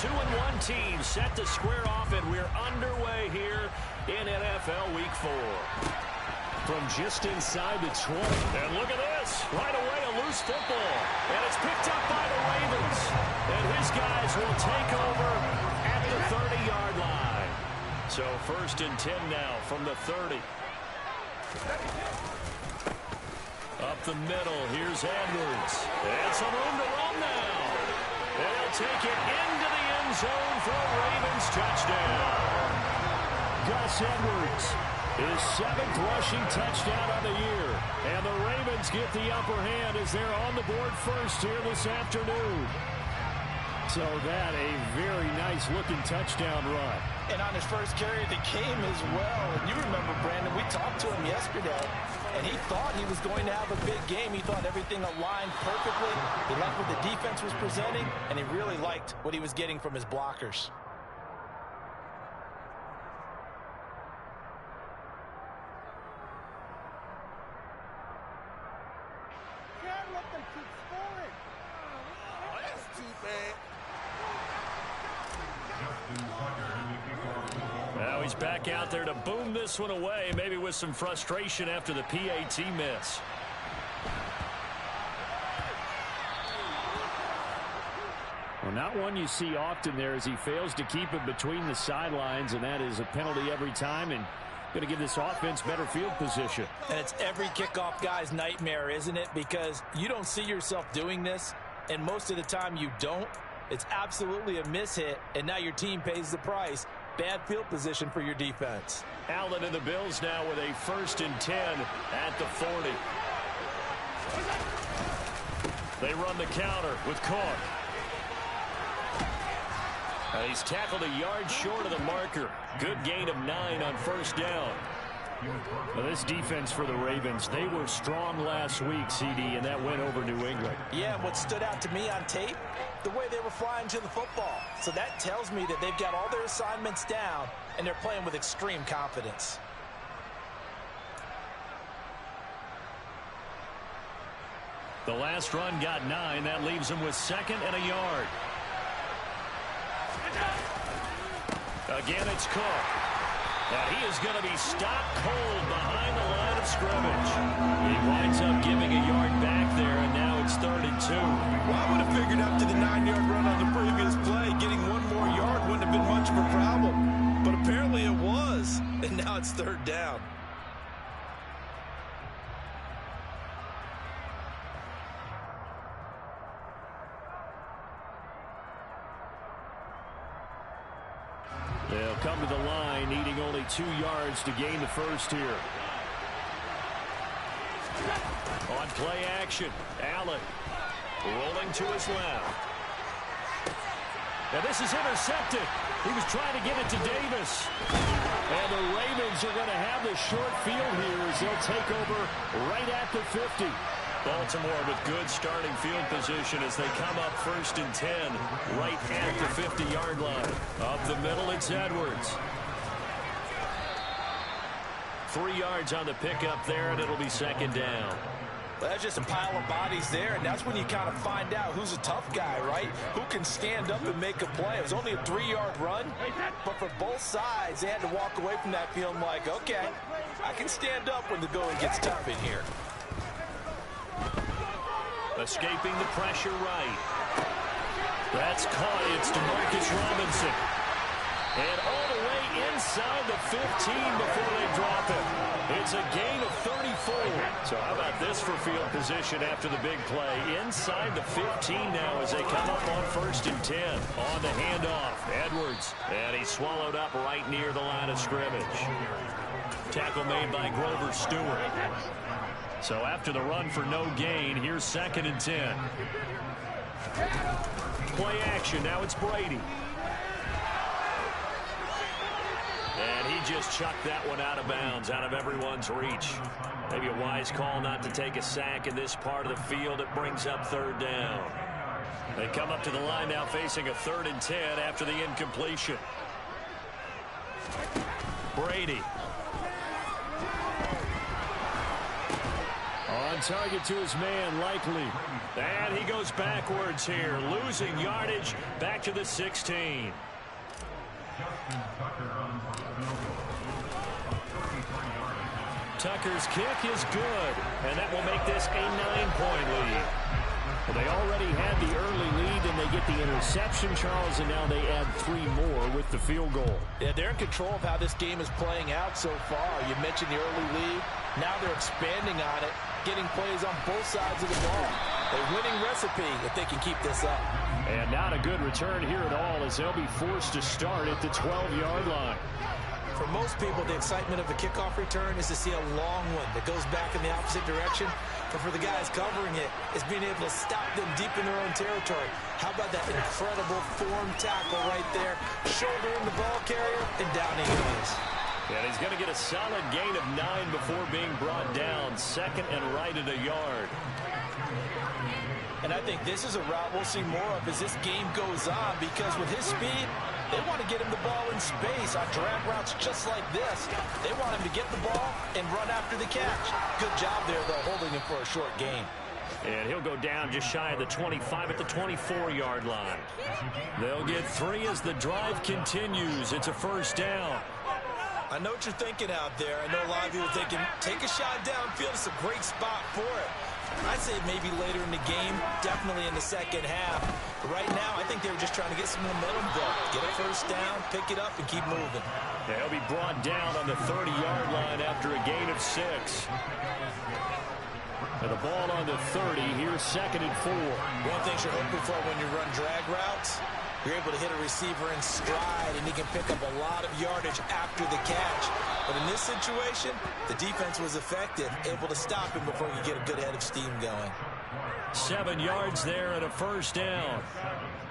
2-1 team set to square off, and we're underway here in NFL Week 4. From just inside the 20. And look at this. Right away, a loose football. And it's picked up by the Ravens. And his guys will take over at the 30-yard line. So 1st and 10 now from the 30. Up the middle, here's Edwards. And some room to run now. And he'll take it into the end zone for a Ravens touchdown. Gus Edwards, his 7th rushing touchdown of the year. And the Ravens get the upper hand as they're on the board first here this afternoon. So that a very nice-looking touchdown run. And on his first carry of the game as well. And you remember, Brandon, we talked to him yesterday, and he thought he was going to have a big game. He thought everything aligned perfectly. He liked what the defense was presenting, and he really liked what he was getting from his blockers. Can't let them keep scoring. Oh, that's too bad. Now he's back out there to boom this one away, maybe with some frustration after the PAT miss. Well, not one you see often there as he fails to keep it between the sidelines, and that is a penalty every time, and going to give this offense better field position. And it's every kickoff guy's nightmare, isn't it? Because you don't see yourself doing this, and most of the time you don't. It's absolutely a mishit, and now your team pays the price. Bad field position for your defense. Allen and the Bills now with a 1st and 10 at the 40. They run the counter with Cook. And he's tackled a yard short of the marker. Good gain of 9 on 1st down. Well, this defense for the Ravens, they were strong last week, CD, and that went over New England. Yeah, what stood out to me on tape, the way they were flying to the football. So that tells me that they've got all their assignments down, and they're playing with extreme confidence. The last run got 9. That leaves them with 2nd and a yard. Again, it's Cook. And he is going to be stopped cold behind the line of scrimmage. He winds up giving a yard back there, and now it's 3rd and 2. Well, I would have figured after the 9-yard run on the previous play, getting one more yard wouldn't have been much of a problem. But apparently it was, and now it's 3rd down. They'll come to the line, needing only 2 yards to gain the first here. On play action, Allen rolling to his left. Now this is intercepted. He was trying to get it to Davis. And the Ravens are going to have the short field here as they'll take over right at the 50. Baltimore with good starting field position as they come up 1st and 10 right at the 50-yard line. Up the middle, it's Edwards. 3 yards on the pickup there, and it'll be 2nd down. Well, that's just a pile of bodies there, and that's when you kind of find out who's a tough guy, right? Who can stand up and make a play. It was only a 3-yard run, but for both sides, they had to walk away from that feeling like, okay, I can stand up when the going gets tough in here. Escaping the pressure right. That's caught. It's DeMarcus Robinson. And all the way inside the 15 before they drop it. It's a gain of 34. So how about this for field position after the big play? Inside the 15 now as they come up on 1st and 10. On the handoff, Edwards. And he's swallowed up right near the line of scrimmage. Tackle made by Grover Stewart. So after the run for no gain, here's 2nd and 10. Play action, now it's Brady. And he just chucked that one out of bounds, out of everyone's reach. Maybe a wise call not to take a sack in this part of the field. It brings up 3rd down. They come up to the line now facing a 3rd and 10 after the incompletion. Brady. On target to his man, likely. And he goes backwards here, losing yardage back to the 16. Tucker's kick is good, and that will make this a 9-point lead. Well, they already had the early lead, and they get the interception, Charles, and now they add 3 more with the field goal. Yeah, they're in control of how this game is playing out so far. You mentioned the early lead. Now they're expanding on it, getting plays on both sides of the ball. A winning recipe if they can keep this up. And not a good return here at all, as they'll be forced to start at the 12-yard line. For most people, the excitement of a kickoff return is to see a long one that goes back in the opposite direction. But for the guys covering it, it's being able to stop them deep in their own territory. How about that incredible form tackle right there, shouldering the ball carrier, and down he goes. And he's going to get a solid gain of 9 before being brought down. Second and right at a yard. And I think this is a route we'll see more of as this game goes on, because with his speed, they want to get him the ball in space on drag routes just like this. They want him to get the ball and run after the catch. Good job there, though, holding him for a short gain. And he'll go down just shy of the 25 at the 24-yard line. They'll get 3 as the drive continues. It's a first down. I know what you're thinking out there. I know a lot of you are thinking, take a shot downfield. It's a great spot for it. I'd say maybe later in the game, definitely in the second half. But right now, I think they were just trying to get some momentum built. Get a first down, pick it up, and keep moving. Yeah, he'll be brought down on the 30-yard line after a gain of 6. And the ball on the 30, here's second and 4. One thing you're hoping for when you run drag routes, you're able to hit a receiver in stride, and he can pick up a lot of yardage after the catch. But in this situation, the defense was effective, able to stop him before you get a good head of steam going. 7 yards there and a first down.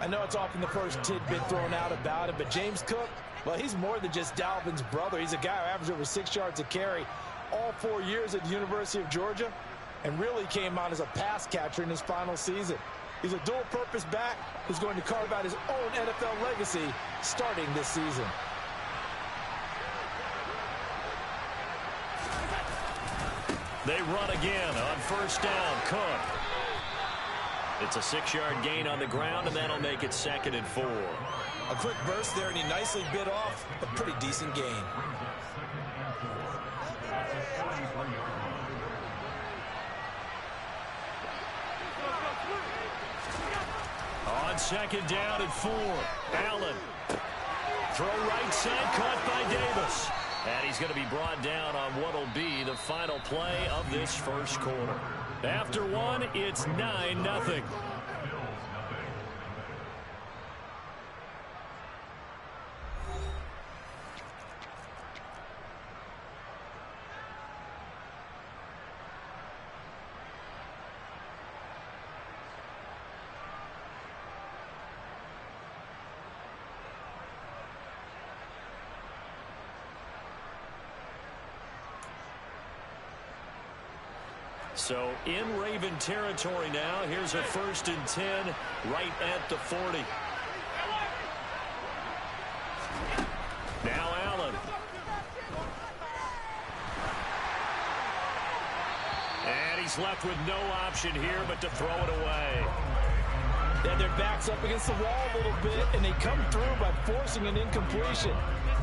I know it's often the first tidbit thrown out about him, but James Cook, well, he's more than just Dalvin's brother. He's a guy who averaged over 6 yards a carry all 4 years at the University of Georgia, and really came out as a pass catcher in his final season. He's a dual-purpose back who's going to carve out his own NFL legacy starting this season. They run again on first down. Cook. It's a 6-yard gain on the ground, and that'll make it second and 4. A quick burst there, and he nicely bit off a pretty decent gain. On second down at 4, Allen. Throw right side, caught by Davis. And he's going to be brought down on what will be the final play of this first quarter. After 1, it's 9-0. So in Raven territory now. Here's a 1st and 10 right at the 40. Now Allen. And he's left with no option here but to throw it away. Yeah, their back's up against the wall a little bit, and they come through by forcing an incompletion.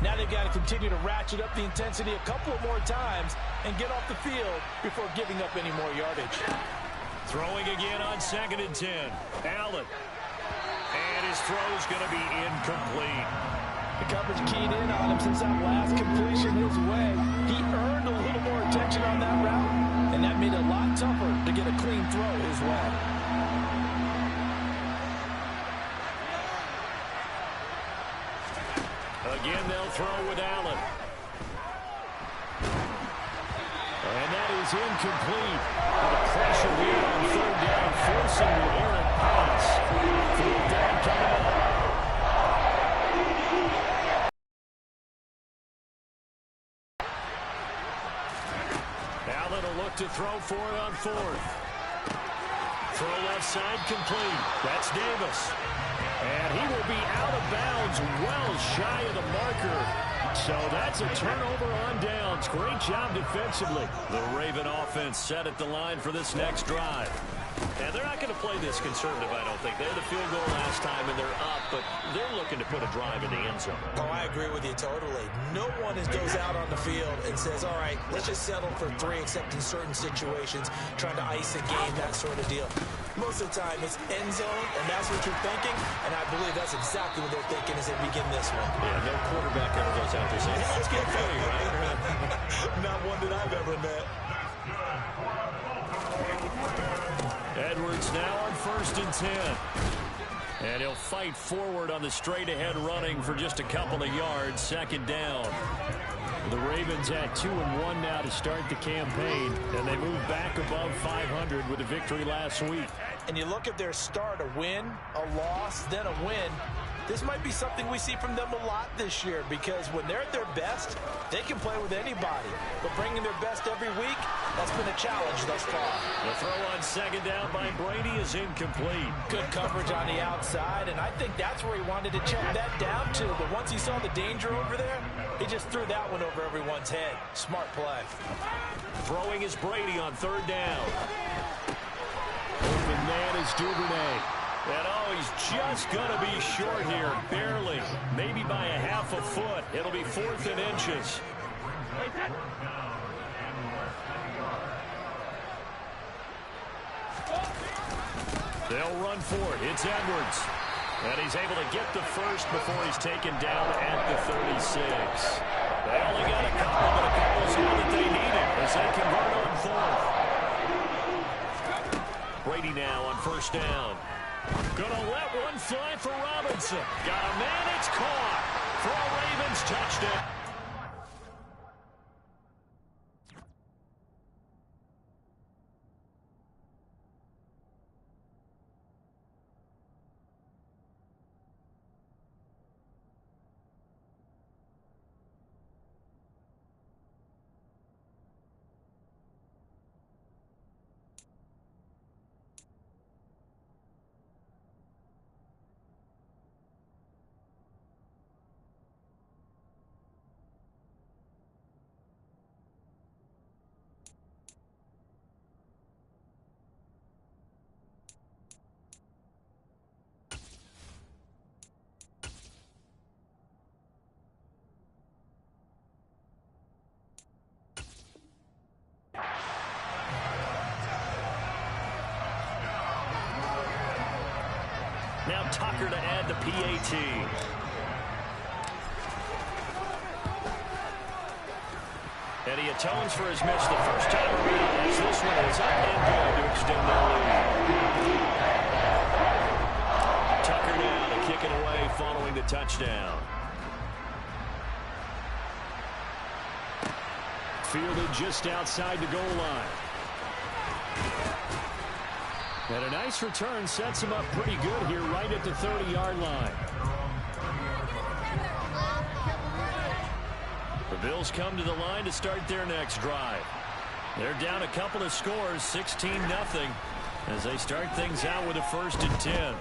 Now they've got to continue to ratchet up the intensity a couple of more times and get off the field before giving up any more yardage. Throwing again on 2nd and 10. Allen. And his throw's going to be incomplete. The coverage keyed in on him since that last completion his way. He earned a little more attention on that route, and that made it a lot tougher to get a clean throw his way. Again, they'll throw with Allen. And that is incomplete. The pressure here on 3rd down, forcing the errant pass. 4th down coming up. Allen will look to throw for it on 4th. Throw left side complete. That's Davis. And he will be out of bounds, well shy of the marker So that's a turnover on downs. Great job defensively. The Raven offense set at the line for this next drive. And they're not going to play this conservative, I don't think. They had the field goal last time, and they're up, but they're looking to put a drive in the end zone. Oh, I agree with you totally. No one goes out on the field and says, all right, let's just settle for 3, except in certain situations, trying to ice a game, that sort of deal. Most of the time, it's end zone, and that's what you're thinking, and I believe that's exactly what they're thinking as they begin this one. Yeah, no quarterback ever goes out there saying, hey, let's get funny, right? Not one that I've ever met. Edwards now on 1st and 10. And he'll fight forward on the straight-ahead running for just a couple of yards. 2nd down. The Ravens at 2-1 now to start the campaign, and they move back above 500 with a victory last week. And you look at their start, a win, a loss, then a win. This might be something we see from them a lot this year, because when they're at their best, they can play with anybody. But bringing their best every week, that's been a challenge thus far. The throw on 2nd down by Brady is incomplete. Good coverage on the outside, and I think that's where he wanted to check that down to. But once he saw the danger over there, he just threw that one over everyone's head. Smart play. Throwing is Brady on 3rd down. Open man is Duvernay. And oh, he's just going to be short here, barely. Maybe by a half a foot. It'll be 4th and inches. They'll run for it. It's Edwards. And he's able to get the first before he's taken down at the 36. They only got a couple, but a couple's all that they needed as they convert on 4th. Brady now on 1st down. Gonna let one fly for Robinson. Got a man, it's caught for a Ravens touchdown. Now Tucker to add the PAT. And he atones for his miss the first time around as this one is up and good to extend their lead. Tucker now to kick it away following the touchdown. Fielded just outside the goal line. And a nice return sets him up pretty good here right at the 30-yard line. The Bills come to the line to start their next drive. They're down a couple of scores, 16-0, as they start things out with a 1st and 10.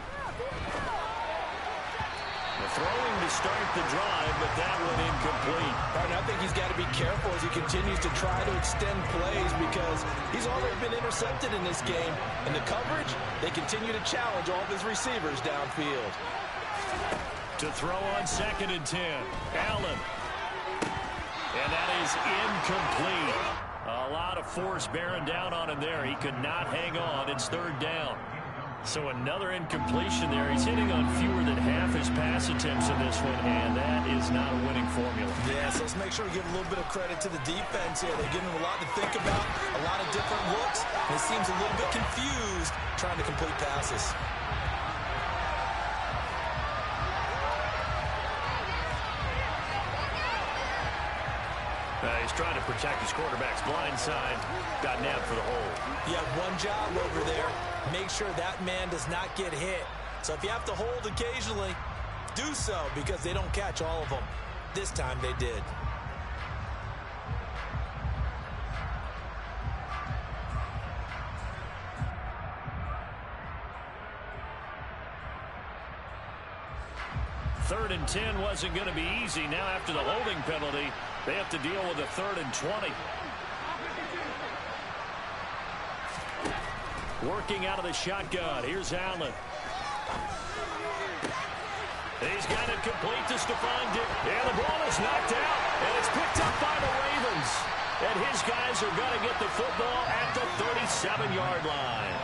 Throwing to start the drive, but that one incomplete. And I think he's got to be careful as he continues to try to extend plays because he's already been intercepted in this game. And the coverage, they continue to challenge all of his receivers downfield. To throw on 2nd and 10. Allen. And that is incomplete. A lot of force bearing down on him there. He could not hang on. It's 3rd down. So another incompletion there. He's hitting on fewer than half his pass attempts in this one, and that is not a winning formula. Yeah, so let's make sure we give a little bit of credit to the defense here. They're giving him a lot to think about, a lot of different looks, and he seems a little bit confused trying to complete passes. He's trying to protect his quarterback's blind side. Got nabbed for the hole. You have one job over there. Make sure that man does not get hit. So if you have to hold occasionally, do so because they don't catch all of them. This time they did. 3rd and 10 wasn't going to be easy. Now after the holding penalty, they have to deal with a 3rd and 20. Working out of the shotgun. Here's Allen. He's got it complete to Stephon Diggs. And the ball is knocked out. And it's picked up by the Ravens. And his guys are going to get the football at the 37-yard line.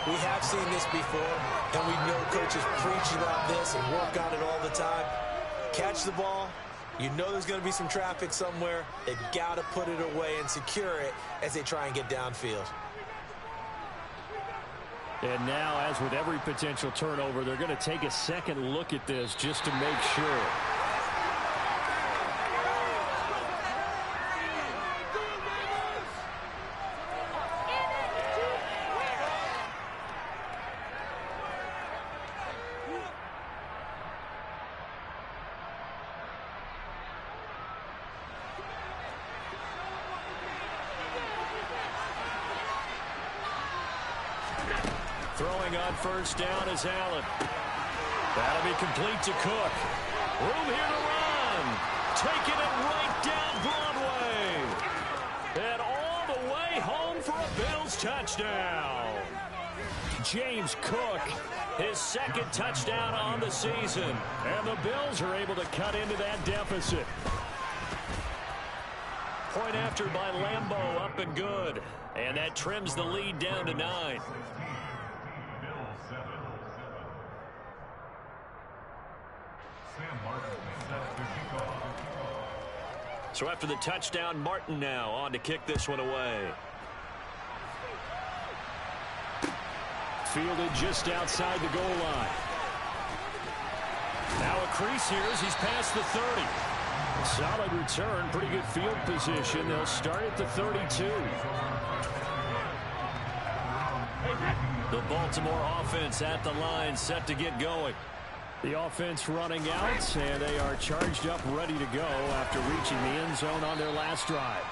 We have seen this before, and we know coaches preach about this and work on it all the time. Catch the ball. You know there's going to be some traffic somewhere. They've got to put it away and secure it as they try and get downfield. And now, as with every potential turnover, they're going to take a second look at this just to make sure. Throwing on first down is Allen. That'll be complete to Cook. Room here to run. Taking it right down Broadway. And all the way home for a Bills touchdown. James Cook, his 2nd touchdown on the season. And the Bills are able to cut into that deficit. Point after by Lambeau, up and good. And that trims the lead down to 9. So after the touchdown, Martin now on to kick this one away. Fielded just outside the goal line. Now a crease here as he's past the 30. Solid return, pretty good field position. They'll start at the 32. The Baltimore offense at the line, set to get going. The offense running out, and they are charged up, ready to go after reaching the end zone on their last drive.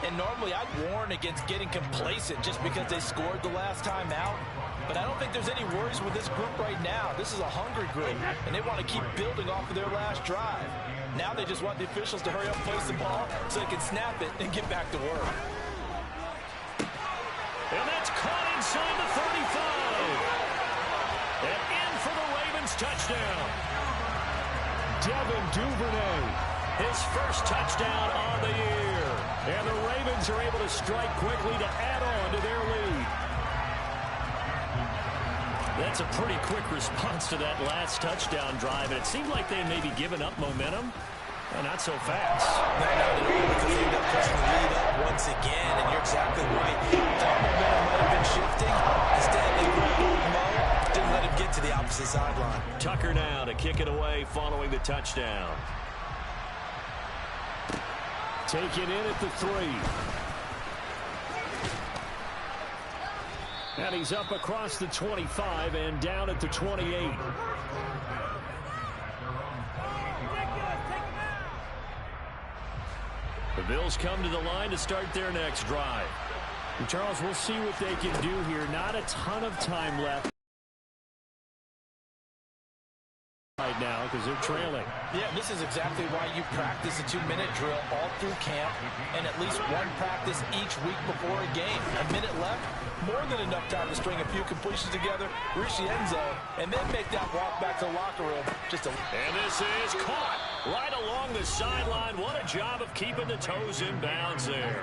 And normally I'd warn against getting complacent just because they scored the last time out. But I don't think there's any worries with this group right now. This is a hungry group, and they want to keep building off of their last drive. Now they just want the officials to hurry up, place the ball, so they can snap it and get back to work. And that's caught inside the 35. And in for the Ravens touchdown. Devin Duvernay, his first touchdown on the year. And the Ravens are able to strike quickly to add on to their lead. That's a pretty quick response to that last touchdown drive. And it seemed like they may be giving up momentum. Well, not so fast. No, because they end up pushing the lead up once again. And you're exactly right. That momentum might have been shifting. Instead, they grabbed Mo. Didn't let him get to the opposite sideline. Tucker now to kick it away following the touchdown. Take it in at the 3. And he's up across the 25 and down at the 28. The Bills come to the line to start their next drive. And Charles, we'll see what they can do here. Not a ton of time left right now because they're trailing. Yeah, this is exactly why you practice a 2-minute drill all through camp and at least one practice each week before a game. A minute left, more than enough time to string a few completions together, reach the end zone, and then make that walk back to the locker room. And this is caught right along the sideline. What a job of keeping the toes in bounds there.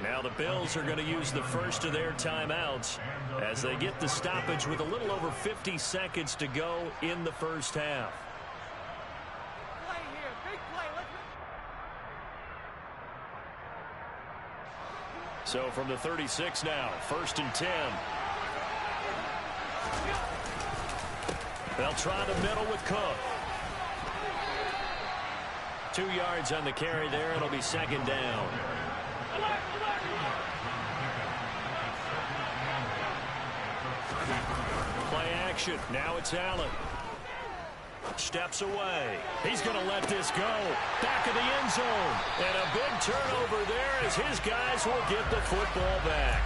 Now the Bills are going to use the first of their timeouts as they get the stoppage with a little over 50 seconds to go in the first half. Play here, big play. So from the 36 now, 1st and 10. They'll try the middle with Cook. 2 yards on the carry there. It'll be 2nd down. Play action. Now it's Allen. Steps away. He's going to let this go. Back of the end zone. And a big turnover there as his guys will get the football back.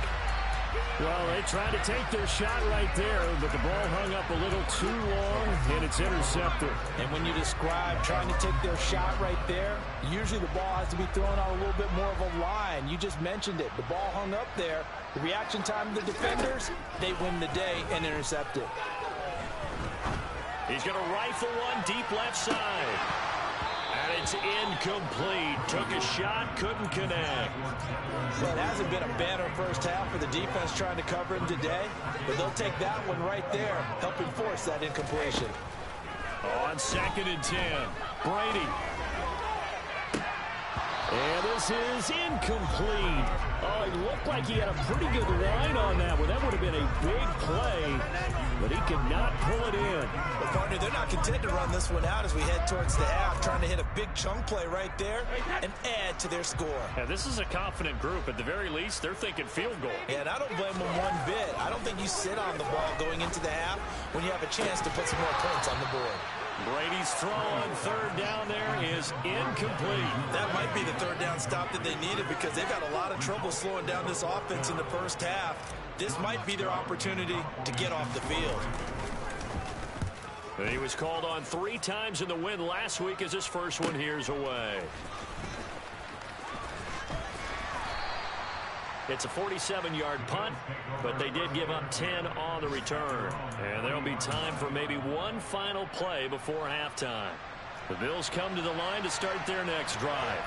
Well, they tried to take their shot right there, but the ball hung up a little too long, and it's intercepted. And when you describe trying to take their shot right there, usually the ball has to be thrown on a little bit more of a line. You just mentioned it. The ball hung up there. The reaction time of the defenders, they win the day and intercept it. He's going to rifle one deep left side. And it's incomplete. Took a shot, couldn't connect. Well, it hasn't been a banner first half for the defense trying to cover him today, but they'll take that one right there, helping force that incompletion. On 2nd and 10, Brady. And this is incomplete. Oh, it looked like he had a pretty good line on that one. That would have been a big play, but he could not pull it in. Well, partner, they're not content to run this one out as we head towards the half, trying to hit a big chunk play right there and add to their score. Yeah, this is a confident group. At the very least, they're thinking field goal. Yeah, and I don't blame them one bit. I don't think you sit on the ball going into the half when you have a chance to put some more points on the board. Brady's throw on 3rd down there is incomplete. That might be the 3rd down stop that they needed because they've got a lot of trouble slowing down this offense in the first half. This might be their opportunity to get off the field. He was called on 3 times in the win last week as his first one here's away. It's a 47-yard punt, but they did give up 10 on the return. And there'll be time for maybe one final play before halftime. The Bills come to the line to start their next drive.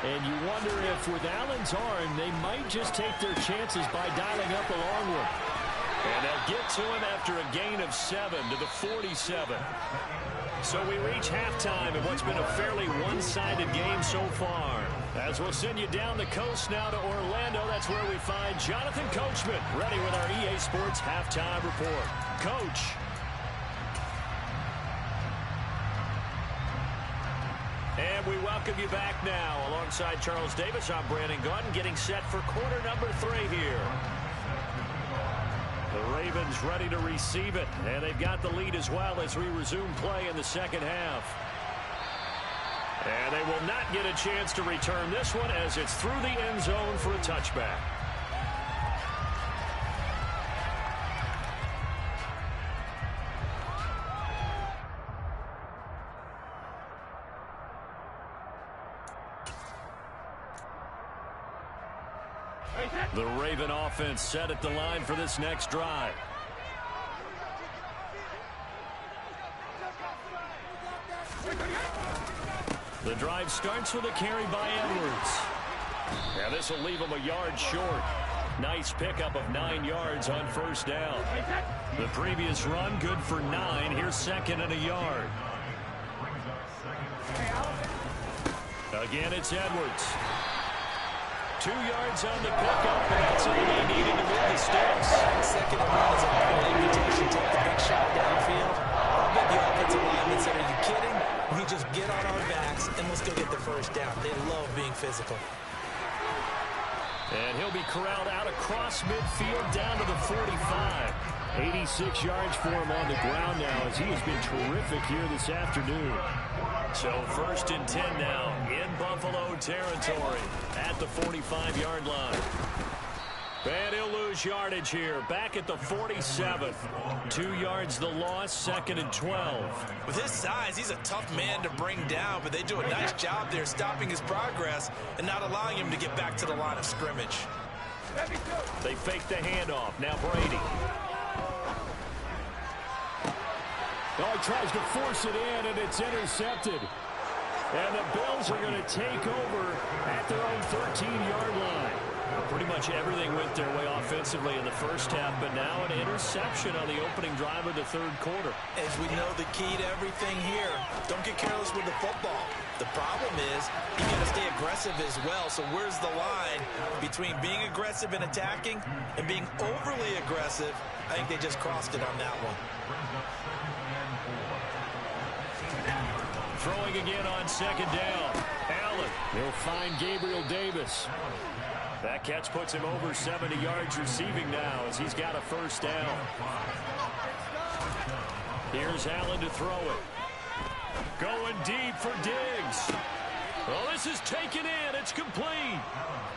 And you wonder if with Allen's arm, they might just take their chances by dialing up a long one. And they'll get to him after a gain of 7 to the 47. So we reach halftime in what's been a fairly one-sided game so far. As we'll send you down the coast now to Orlando, that's where we find Jonathan Coachman, ready with our EA Sports Halftime Report. Coach. And we welcome you back now. Alongside Charles Davis, I'm Brandon Gaudin, getting set for quarter number 3 here. The Ravens ready to receive it, and they've got the lead as well as we resume play in the second half. And they will not get a chance to return this one as it's through the end zone for a touchback. The Raven offense set at the line for this next drive. The drive starts with a carry by Edwards. Now this will leave him a yard short. Nice pickup of 9 yards on 1st down. The previous run good for 9. Here's 2nd and a yard. Again, it's Edwards. 2 yards on the pickup, and that's all they needed to move the sticks. 2nd and 1 is a great invitation to take the big shot downfield. I bet the offensive linemen said, are you kidding? We just get on our backs and let's go get the 1st down. They love being physical. And he'll be corralled out across midfield down to the 45. 86 yards for him on the ground now as he has been terrific here this afternoon. So 1st and 10 now in Buffalo territory at the 45-yard line. And he'll lose yardage here back at the 47. 2 yards the loss, 2nd and 12. With his size, he's a tough man to bring down, but they do a nice job there stopping his progress and not allowing him to get back to the line of scrimmage. They fake the handoff. Now Brady. Oh, he tries to force it in, and it's intercepted. And the Bills are going to take over at their own 13-yard line. Pretty much everything went their way offensively in the first half, but now an interception on the opening drive of the 3rd quarter. As we know, the key to everything here, don't get careless with the football. The problem is you got to stay aggressive as well. So where's the line between being aggressive and attacking and being overly aggressive? I think they just crossed it on that one. Throwing again on 2nd down. Allen. He'll find Gabriel Davis. That catch puts him over 70 yards receiving now as he's got a 1st down. Here's Allen to throw it. Going deep for Diggs. Well, this is taken in. It's complete.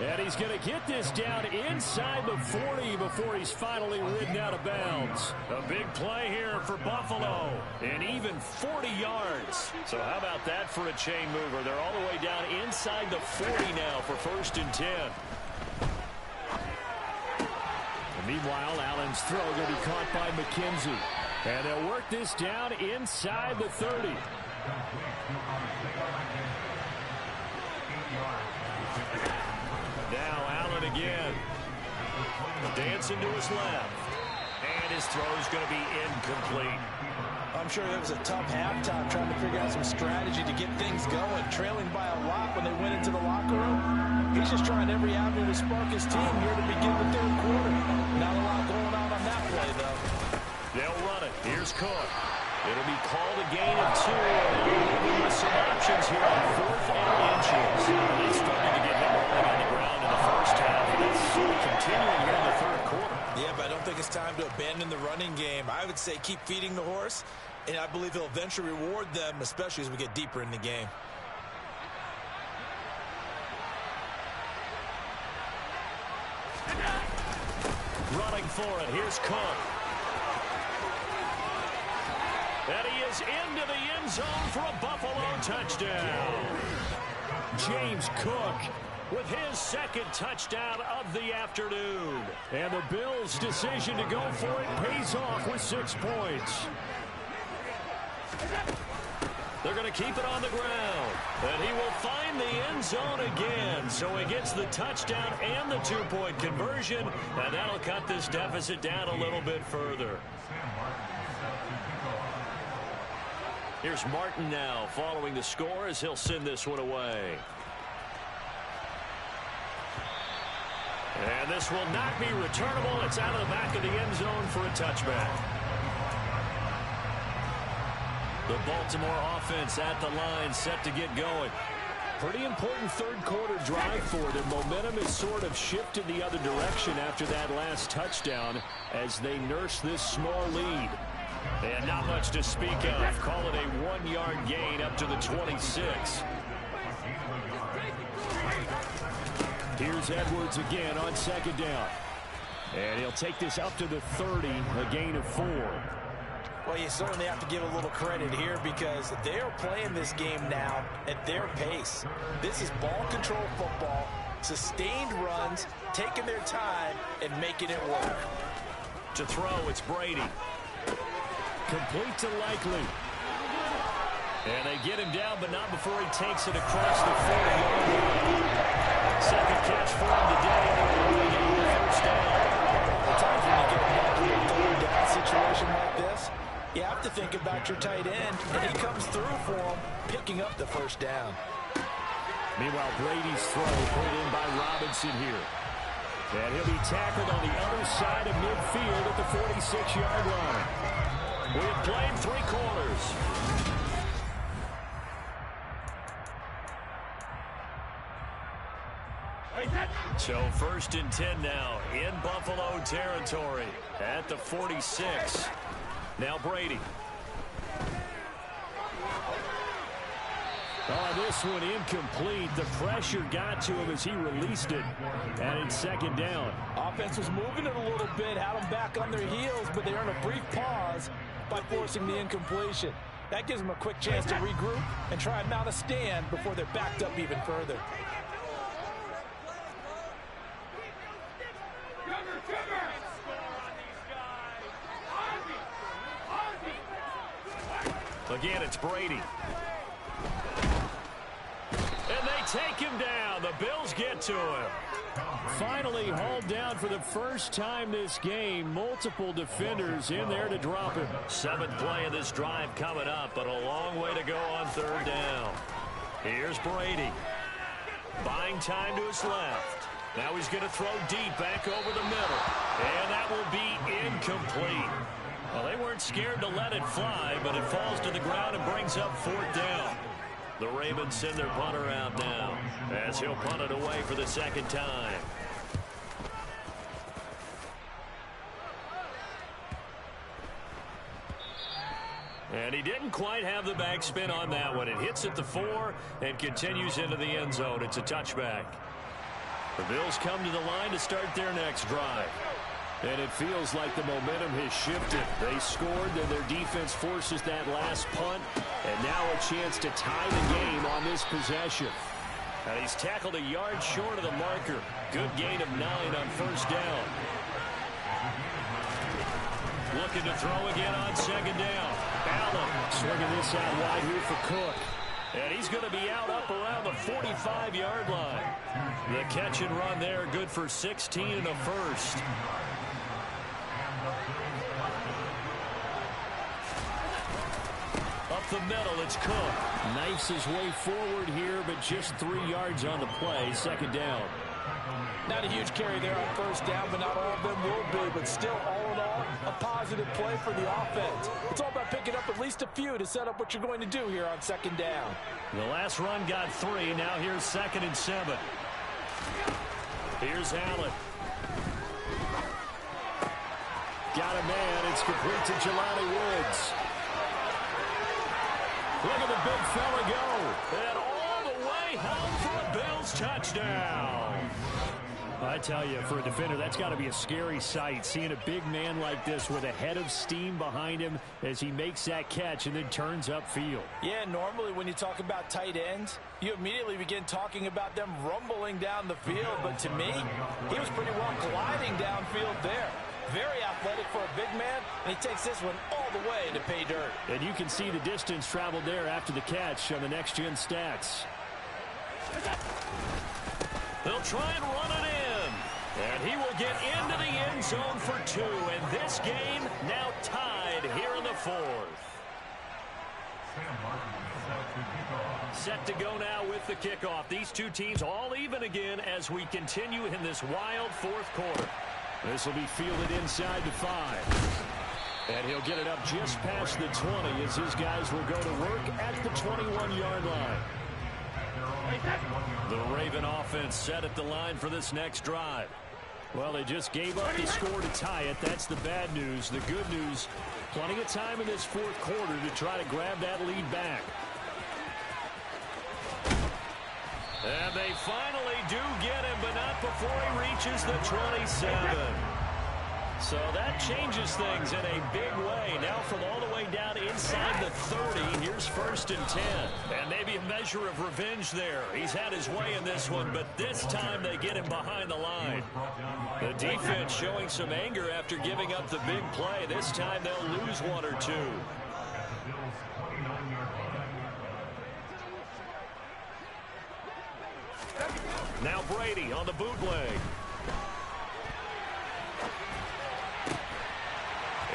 And he's going to get this down inside the 40 before he's finally ridden out of bounds. A big play here for Buffalo. And even 40 yards. So how about that for a chain mover? They're all the way down inside the 40 now for 1st and 10. And meanwhile, Allen's throw going to be caught by McKenzie. And they'll work this down inside the 30. Now Allen again. Dancing to his left. And his throw is going to be incomplete. I'm sure it was a tough halftime trying to figure out some strategy to get things going. Trailing by a lot when they went into the locker room. He's just trying every avenue to spark his team here to begin the 3rd quarter. Not a lot going on that play, though. They'll run it. Here's Cook. It'll be called a gain of 2. And with some options here on 4th and inches. They started to get him rolling on the ground in the first half. And it's sort of continuing here in the 3rd quarter. Yeah, but I don't think it's time to abandon the running game. I would say keep feeding the horse. And I believe he'll eventually reward them, especially as we get deeper in the game. Running for it. Here's Cook. And he is into the end zone for a Buffalo touchdown. James Cook with his 2nd touchdown of the afternoon. And the Bills' decision to go for it pays off with 6 points. They're going to keep it on the ground. And he will find the end zone again. So he gets the touchdown and the 2-point conversion. And that'll cut this deficit down a little bit further. Here's Martin now following the score as he'll send this one away. And this will not be returnable. It's out of the back of the end zone for a touchback. The Baltimore offense at the line set to get going. Pretty important 3rd quarter drive for them. Momentum is sort of shifted the other direction after that last touchdown as they nurse this small lead. And not much to speak of. Call it a 1-yard gain up to the 26. Here's Edwards again on 2nd down. And he'll take this up to the 30, a gain of 4. Well, you certainly have to give a little credit here because they are playing this game now at their pace. This is ball control football, sustained runs, taking their time, and making it work. To throw, it's Brady. Complete to Likely. And they get him down, but not before he takes it across the 40-yard line. 2nd catch for him today, and they're going to get the 1st down. The times when you get a 3rd down situation like this, you have to think about your tight end, and he comes through for him, picking up the 1st down. Meanwhile, Brady's throw put in by Robinson here. And he'll be tackled on the other side of midfield at the 46-yard line. We have played 3 quarters. So 1st and 10 now in Buffalo territory at the 46. Now Brady. Oh, this one incomplete. The pressure got to him as he released it. And it's 2nd down. Offense was moving it a little bit, had them back on their heels, but they earned a brief pause by forcing the incompletion. That gives them a quick chance to regroup and try and mount a stand before they're backed up even further. Again, it's Brady. And they take him down. The Bills get to him. Finally hauled down for the first time this game. Multiple defenders in there to drop him. 7th play of this drive coming up, but a long way to go on 3rd down. Here's Brady. Buying time to his left. Now he's going to throw deep back over the middle. And that will be incomplete. Well, they weren't scared to let it fly, but it falls to the ground and brings up 4th down. The Ravens send their punter out now as he'll punt it away for the 2nd time. And he didn't quite have the backspin on that one. It hits at the 4 and continues into the end zone. It's a touchback. The Bills come to the line to start their next drive. And it feels like the momentum has shifted. They scored, then their defense forces that last punt. And now a chance to tie the game on this possession. And he's tackled a yard short of the marker. Good gain of 9 on first down. Looking to throw again on second down. Allen swinging this out wide here for Cook. And he's going to be out up around the 45-yard line. The catch and run there, good for 16 and a first. Up the middle, it's Cook. Knifes his way forward here, but just 3 yards on the play. Second down. Not a huge carry there on first down, but not all of them will be. But still, all in all, a positive play for the offense. It's all about picking up at least a few to set up what you're going to do here on second down. The last run got 3. Now here's 2nd and 7. Here's Allen. Got a man. It's complete to Jelani Woods. Look at the big fella go. And all the way home for a Bills touchdown. I tell you, for a defender, that's got to be a scary sight, seeing a big man like this with a head of steam behind him as he makes that catch and then turns upfield. Yeah, normally when you talk about tight ends, you immediately begin talking about them rumbling down the field. But to me, he was pretty well gliding downfield there. Very athletic for a big man, and he takes this one all the way to pay dirt. And you can see the distance traveled there after the catch on the next-gen stats. They'll try and run it in. And he will get into the end zone for 2. And this game now tied here in the 4th. Set to go now with the kickoff. These two teams all even again as we continue in this wild 4th quarter. This will be fielded inside the 5. And he'll get it up just past the 20 as his guys will go to work at the 21-yard line. The Raven offense set at the line for this next drive. Well, they just gave up the score to tie it. That's the bad news. The good news, plenty of time in this 4th quarter to try to grab that lead back. And they finally do get him, but not before he reaches the 27. So that changes things in a big way. Now from all the way down inside the 30, here's 1st and 10. And maybe a measure of revenge there. He's had his way in this one, but this time they get him behind the line. The defense showing some anger after giving up the big play. This time they'll lose 1 or 2. Now Brady on the bootleg.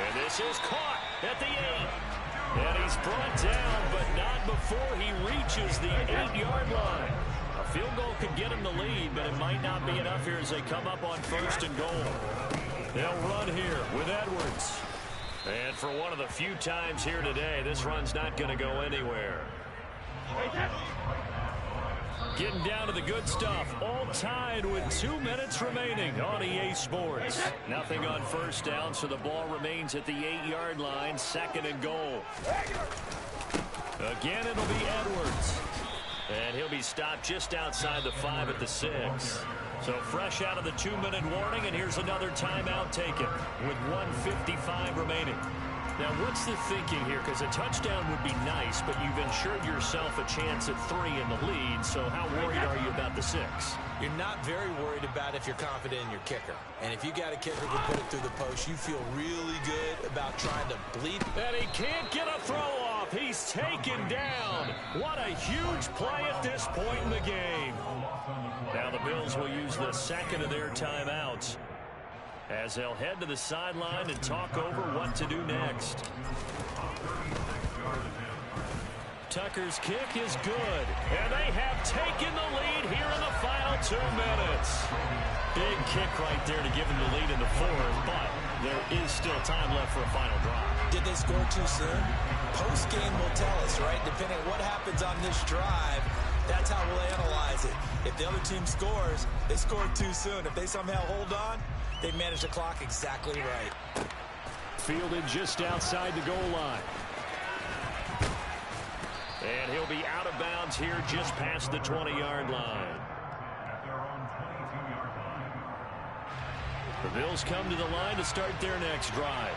And this is caught at the 8. And he's brought down, but not before he reaches the 8-yard line. A field goal could get him the lead, but it might not be enough here as they come up on 1st and goal. They'll run here with Edwards. And for one of the few times here today, this run's not going to go anywhere. Getting down to the good stuff. All tied with 2 minutes remaining on EA Sports. Nothing on first down, so the ball remains at the 8-yard line. 2nd and goal. Again, it'll be Edwards. And he'll be stopped just outside the 5 at the 6. So fresh out of the 2-minute warning, and here's another timeout taken with 1:55 remaining. Now, what's the thinking here? Because a touchdown would be nice, but you've ensured yourself a chance at 3 in the lead. So how worried are you about the 6? You're not very worried about if you're confident in your kicker. And if you got a kicker who can put it through the post, you feel really good about trying to bleed. And he can't get a throw off. He's taken down. What a huge play at this point in the game. Now the Bills will use the 2nd of their timeouts as they'll head to the sideline and talk over what to do next. Tucker's kick is good, and they have taken the lead here in the final 2 minutes. Big kick right there to give them the lead in the 4th, but there is still time left for a final drive. Did they score too soon? Post-game will tell us, right? Depending on what happens on this drive, that's how we'll analyze it. If the other team scores, they scored too soon. If they somehow hold on, they manage the clock exactly right. Fielded just outside the goal line. be out of bounds here just past the 20-yard line. The Bills come to the line to start their next drive.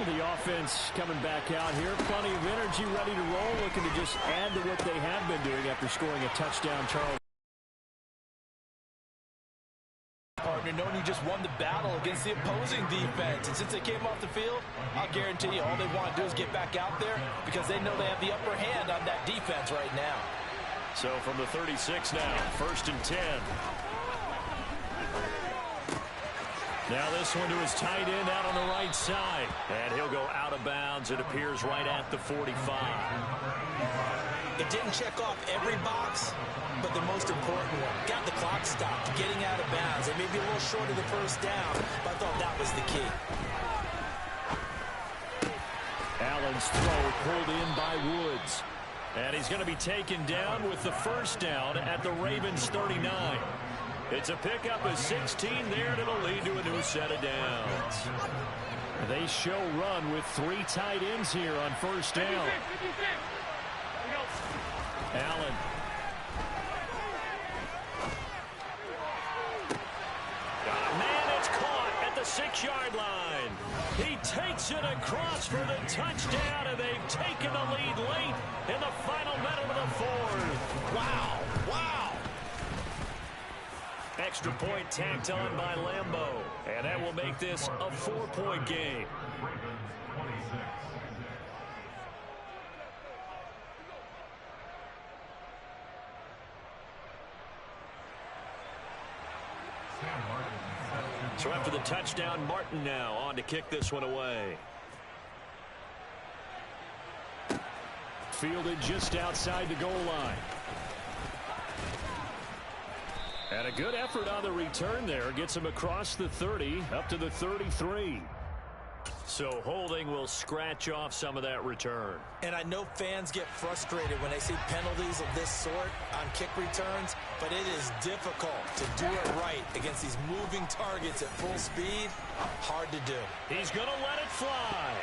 The offense coming back out here. Plenty of energy, ready to roll, looking to just add to what they have been doing after scoring a touchdown, Charles. Partner, knowing you just won the battle against the opposing defense. And since they came off the field, I'll guarantee you all they want to do is get back out there because they know they have the upper hand on that defense right now. So from the 36 now, 1st and 10. Now this one to his tight end out on the right side. And he'll go out of bounds. It appears right at the 45. It didn't check off every box, but the most important one. Got the clock stopped, getting out of bounds. They may be a little short of the first down, but I thought that was the key. Allen's throw pulled in by Woods. And he's going to be taken down with the first down at the Ravens 39. It's a pickup of 16 there, and it'll lead to a new set of downs. They show run with 3 tight ends here on first down. Allen. Got a man, it's caught at the 6-yard line. He takes it across for the touchdown, and they've taken the lead late in the final minute of the 4th. Wow, wow. Extra point tacked on by Lambeau. And that will make this a 4-point game. So after the touchdown, Martin now on to kick this one away. Fielded just outside the goal line. And a good effort on the return there. Gets him across the 30, up to the 33. So holding will scratch off some of that return. And I know fans get frustrated when they see penalties of this sort on kick returns, but it is difficult to do it right against these moving targets at full speed. Hard to do. He's going to let it fly.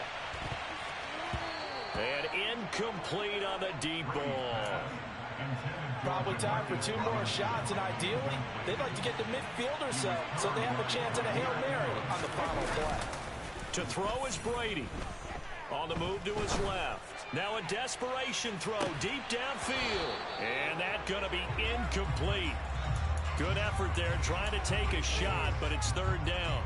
And incomplete on the deep ball. Probably time for 2 more shots, and ideally, they'd like to get to midfield or so they have a chance at a Hail Mary on the final play. To throw is Brady. On the move to his left. Now a desperation throw deep downfield. And that's going to be incomplete. Good effort there trying to take a shot, but it's 3rd down.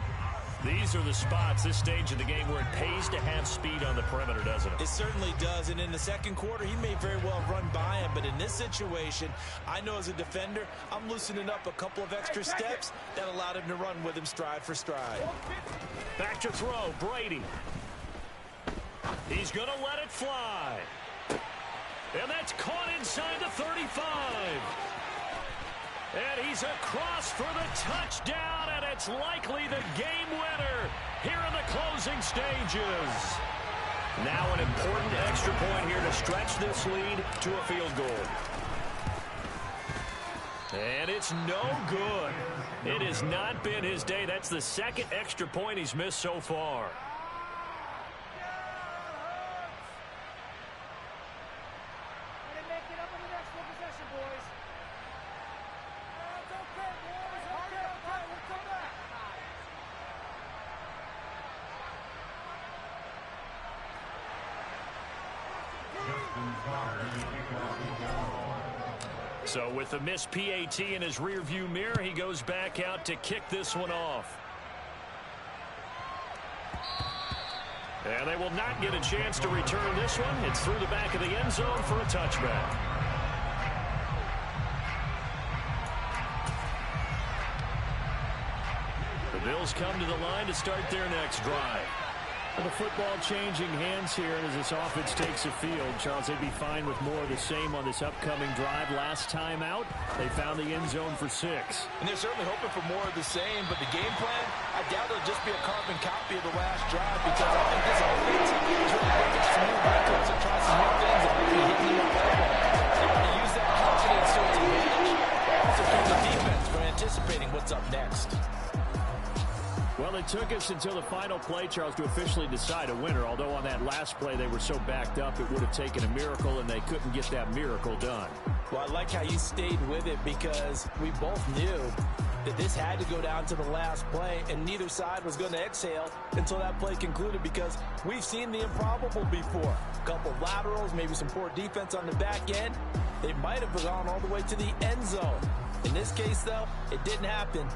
These are the spots, this stage of the game, where it pays to have speed on the perimeter, doesn't it? It certainly does, and in the second quarter, he may very well run by him, but in this situation, I know as a defender, I'm loosening up a couple of extra steps that allowed him to run with him stride for stride. Back to throw, Brady. He's going to let it fly. And that's caught inside the 35. And he's across for the touchdown, and it's likely the game winner here in the closing stages. Now an important extra point here to stretch this lead to a field goal. And it's no good. It has not been his day. That's the 2nd extra point he's missed so far. So with the missed PAT in his rearview mirror, he goes back out to kick this one off. And they will not get a chance to return this one. It's through the back of the end zone for a touchback. The Bills come to the line to start their next drive. The football changing hands here as this offense takes the field. Charles, they'd be fine with more of the same on this upcoming drive. Last time out, they found the end zone for 6. And they're certainly hoping for more of the same, but the game plan, I doubt it'll just be a carbon copy of the last drive because I think this offense is really looking at some new records and try some new things that might be hitting in the playbook. They want to use that confidence to its advantage. Also keep the defense from anticipating what's up next. Well, it took a this until the final play, Charles, to officially decide a winner. Although on that last play they were so backed up, it would have taken a miracle, and they couldn't get that miracle done. Well, I like how you stayed with it, because we both knew that this had to go down to the last play, and neither side was going to exhale until that play concluded, because we've seen the improbable before. A couple of laterals, maybe some poor defense on the back end. They might have gone all the way to the end zone. In this case, though, it didn't happen.